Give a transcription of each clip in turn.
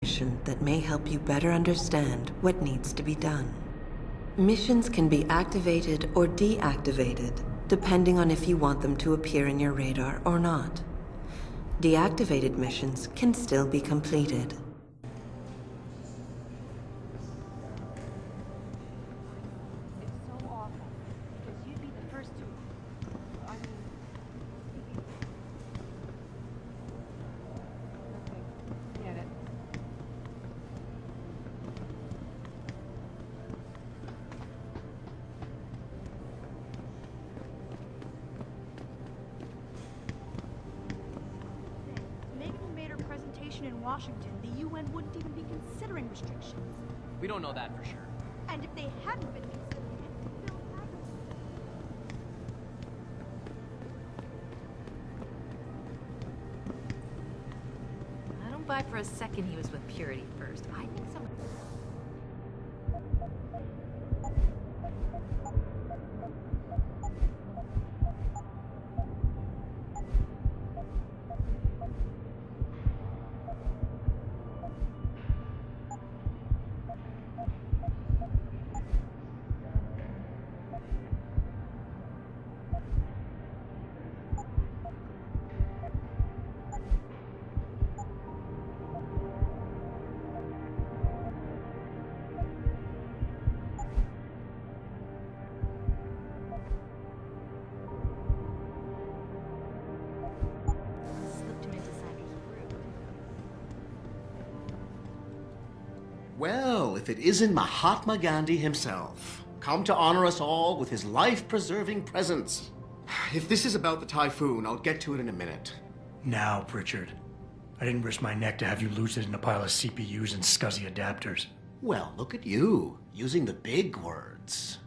Information that may help you better understand what needs to be done. Missions can be activated or deactivated, depending on if you want them to appear in your radar or not. Deactivated missions can still be completed. It's so awful, because you'd be the first to... I mean... Okay, get it. Maybe if we made our presentation in Washington, the UN wouldn't even be considering restrictions. We don't know that for sure. And if they hadn't been considering it, Bill hadn't. I don't buy for a second he was with Purity first. I think someone... slipped him into signing fruit. Well, if it isn't Mahatma Gandhi himself, come to honor us all with his life-preserving presence. If this is about the typhoon, I'll get to it in a minute. Now, Pritchard. I didn't risk my neck to have you lose it in a pile of CPUs and scuzzy adapters. Well, look at you, using the big words.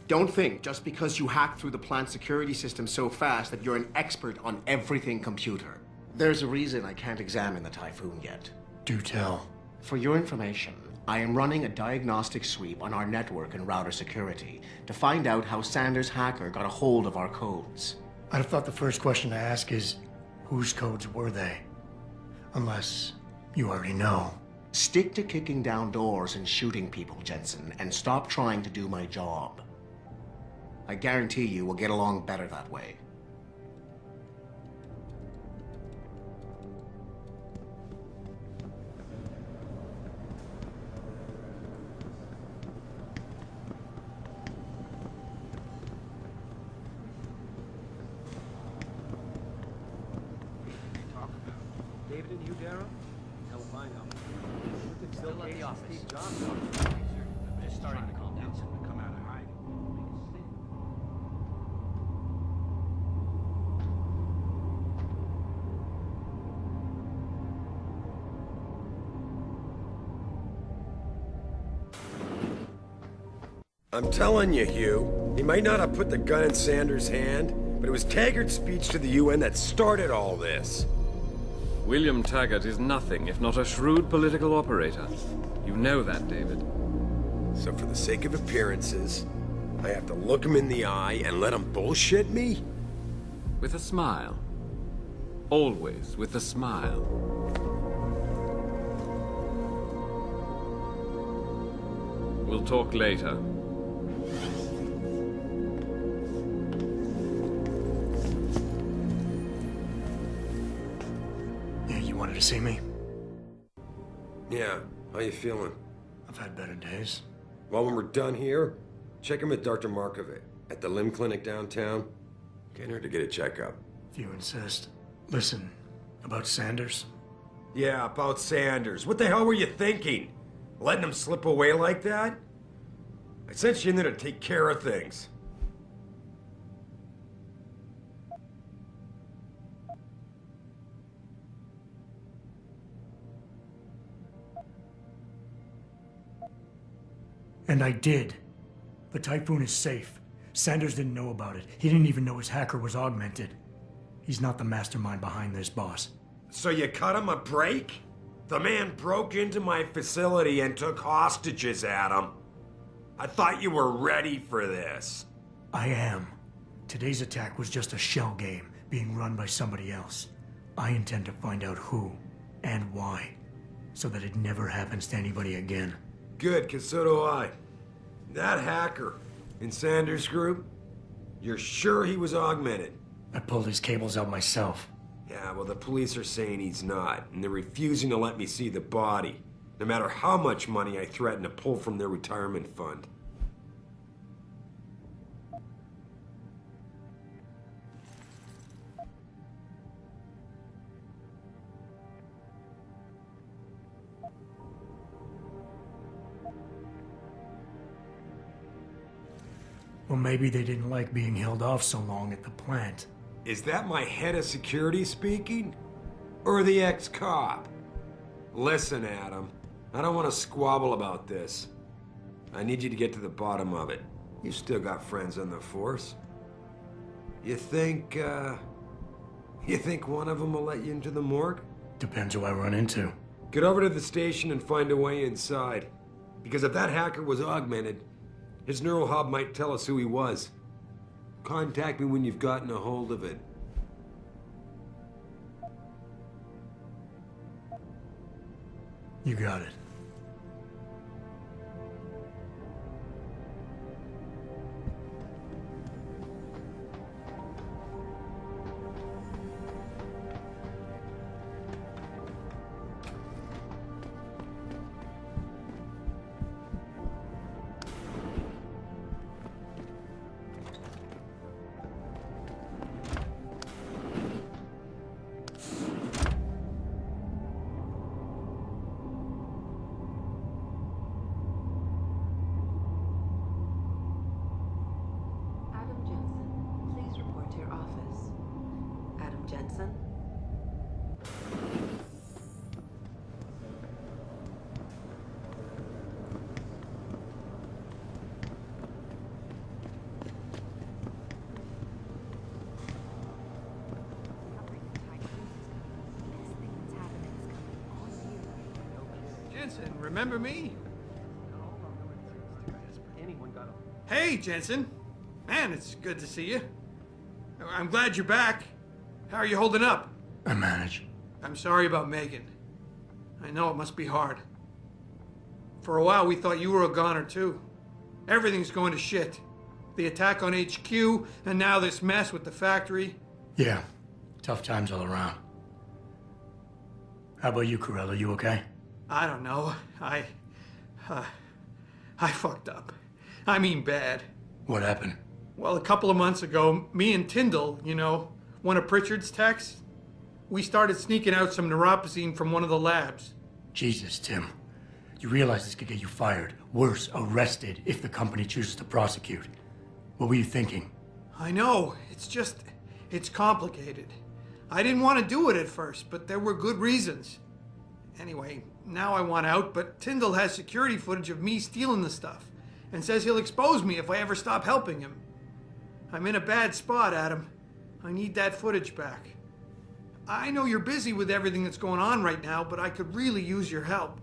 Don't think just because you hacked through the plant security system so fast that you're an expert on everything computer. There's a reason I can't examine the typhoon yet. Do tell. For your information, I am running a diagnostic sweep on our network and router security to find out how Sanders' hacker got a hold of our codes. I'd have thought the first question to ask is, whose codes were they? Unless you already know. Stick to kicking down doors and shooting people, Jensen, and stop trying to do my job. I guarantee you we'll get along better that way. Talk about David and you, Darrow? Hell if I know. Still at the office. Steve Jobs talking. I'm just starting to calm down. Come out of hiding. I'm telling you, Hugh, he might not have put the gun in Sanders' hand, but it was Taggart's speech to the UN that started all this. William Taggart is nothing if not a shrewd political operator. You know that, David. So for the sake of appearances, I have to look him in the eye and let him bullshit me? With a smile. Always with a smile. We'll talk later. Yeah, you wanted to see me? Yeah, how you feeling? I've had better days. Well, when we're done here, check him with Dr. Markovic at the limb clinic downtown. Get her to get a checkup. If you insist. Listen, about Sanders? Yeah, about Sanders. What the hell were you thinking? Letting him slip away like that? I sent you in there to take care of things. And I did. The typhoon is safe. Sanders didn't know about it. He didn't even know his hacker was augmented. He's not the mastermind behind this, boss. So you cut him a break? The man broke into my facility and took hostages at him. I thought you were ready for this. I am. Today's attack was just a shell game being run by somebody else. I intend to find out who and why. so that it never happens to anybody again. Good, 'cause so do I. That hacker in Sanders' group, you're sure he was augmented? I pulled his cables out myself. Yeah, well, the police are saying he's not, and they're refusing to let me see the body, no matter how much money I threaten to pull from their retirement fund. Well, maybe they didn't like being held off so long at the plant. Is that my head of security speaking? Or the ex-cop? Listen, Adam, I don't want to squabble about this. I need you to get to the bottom of it. You still got friends on the force. You think one of them will let you into the morgue? Depends who I run into. Get over to the station and find a way inside. Because if that hacker was augmented, his neural hub might tell us who he was. Contact me when you've gotten a hold of it. You got it. Adam Jensen, please report to your office. Adam Jensen? Jensen, remember me? Anyone got a... Hey, Jensen. Man, it's good to see you. I'm glad you're back. How are you holding up? I manage. I'm sorry about Megan. I know it must be hard. For a while, we thought you were a goner, too. Everything's going to shit. The attack on HQ, and now this mess with the factory. Yeah, tough times all around. How about you, Corella? You okay? I don't know. I fucked up. I mean bad. What happened? Well, a couple of months ago, me and Tyndall, you know, one of Pritchard's techs, we started sneaking out some neuropozyne from one of the labs. Jesus, Tim. You realize this could get you fired. Worse, arrested if the company chooses to prosecute. What were you thinking? I know. It's complicated. I didn't want to do it at first, but there were good reasons. Anyway, now I want out, but Tyndall has security footage of me stealing the stuff and says he'll expose me if I ever stop helping him. I'm in a bad spot, Adam. I need that footage back. I know you're busy with everything that's going on right now, but I could really use your help.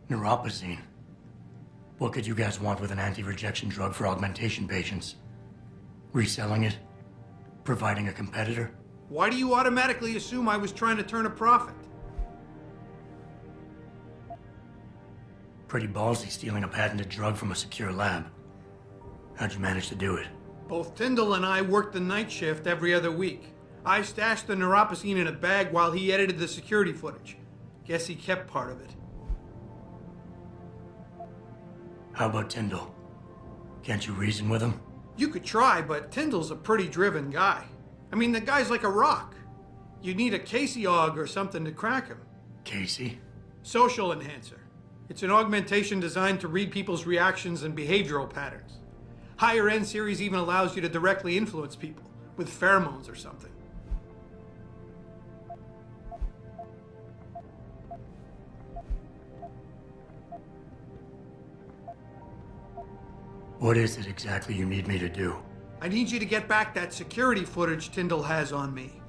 Neuropozyne. What could you guys want with an anti-rejection drug for augmentation patients? Reselling it? Providing a competitor? Why do you automatically assume I was trying to turn a profit? Pretty ballsy stealing a patented drug from a secure lab. How'd you manage to do it? Both Tyndall and I worked the night shift every other week. I stashed the neuropozyne in a bag while he edited the security footage. Guess he kept part of it. How about Tyndall? Can't you reason with him? You could try, but Tyndall's a pretty driven guy. I mean, the guy's like a rock. You need a Casey aug or something to crack him. Casey? Social enhancer. It's an augmentation designed to read people's reactions and behavioral patterns. Higher end series even allows you to directly influence people with pheromones or something. What is it exactly you need me to do? I need you to get back that security footage Tyndall has on me.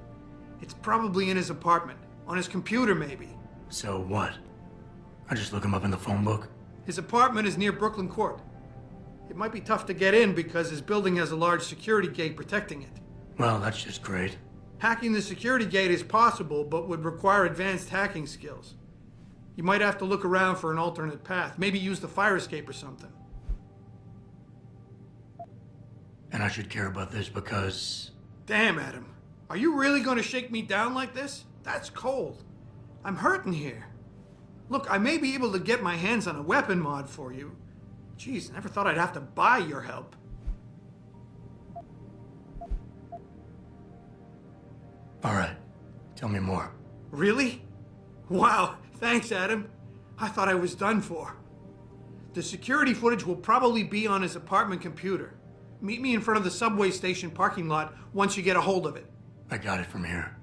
It's probably in his apartment, on his computer maybe. So what? I just look him up in the phone book? His apartment is near Brooklyn Court. It might be tough to get in because his building has a large security gate protecting it. Well, that's just great. Hacking the security gate is possible, but would require advanced hacking skills. You might have to look around for an alternate path. Maybe use the fire escape or something. And I should care about this because... Damn, Adam. Are you really going to shake me down like this? That's cold. I'm hurting here. Look, I may be able to get my hands on a weapon mod for you. Jeez, never thought I'd have to buy your help. All right. Tell me more. Really? Wow, thanks, Adam. I thought I was done for. The security footage will probably be on his apartment computer. Meet me in front of the subway station parking lot once you get a hold of it. I got it from here.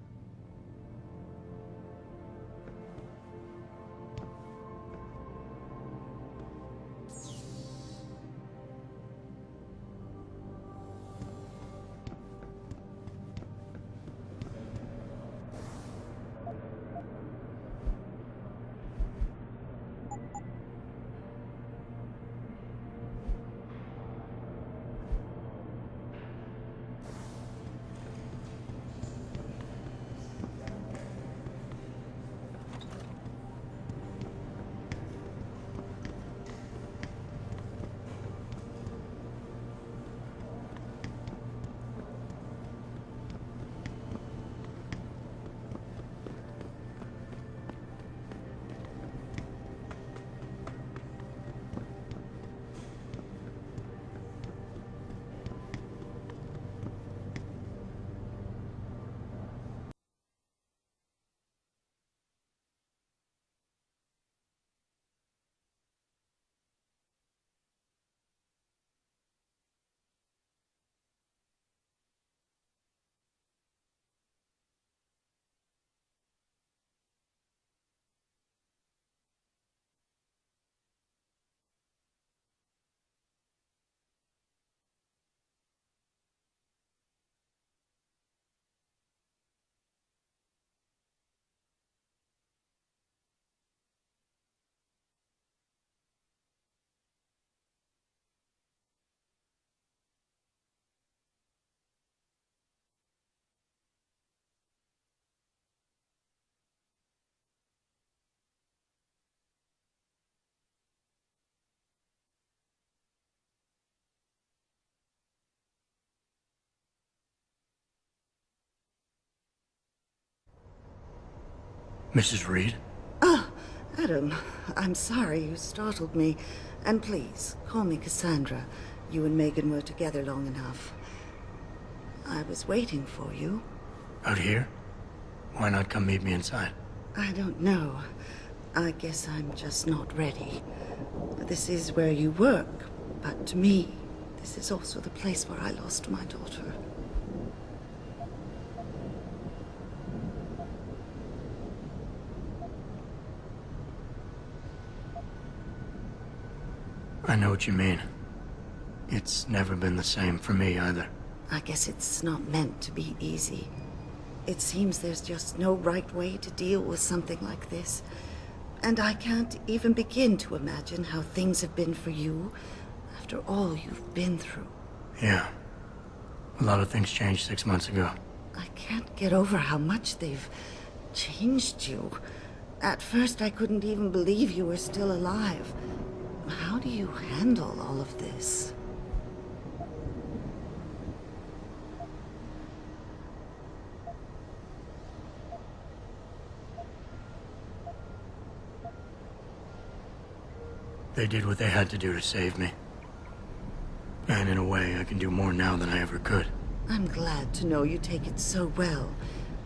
Mrs. Reed? Ah, Adam, I'm sorry you startled me. And please, call me Cassandra. You and Megan were together long enough. I was waiting for you. Out here? Why not come meet me inside? I don't know. I guess I'm just not ready. This is where you work, but to me, this is also the place where I lost my daughter. I know what you mean. It's never been the same for me either. I guess it's not meant to be easy. It seems there's just no right way to deal with something like this. And I can't even begin to imagine how things have been for you after all you've been through. Yeah. A lot of things changed 6 months ago. I can't get over how much they've changed you. At first, I couldn't even believe you were still alive. How do you handle all of this? They did what they had to do to save me. And in a way, I can do more now than I ever could. I'm glad to know you take it so well.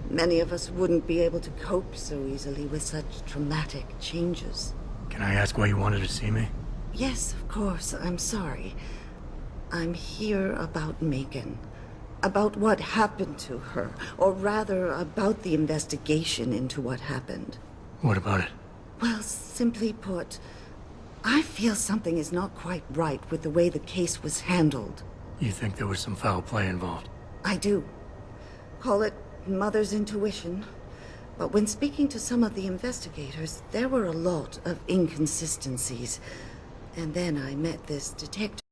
Many of us wouldn't be able to cope so easily with such traumatic changes. Can I ask why you wanted to see me? Yes, of course. I'm sorry. I'm here about Megan. About what happened to her. Or rather, about the investigation into what happened. What about it? Well, simply put, I feel something is not quite right with the way the case was handled. You think there was some foul play involved? I do. Call it mother's intuition. But when speaking to some of the investigators, there were a lot of inconsistencies. And then I met this detective.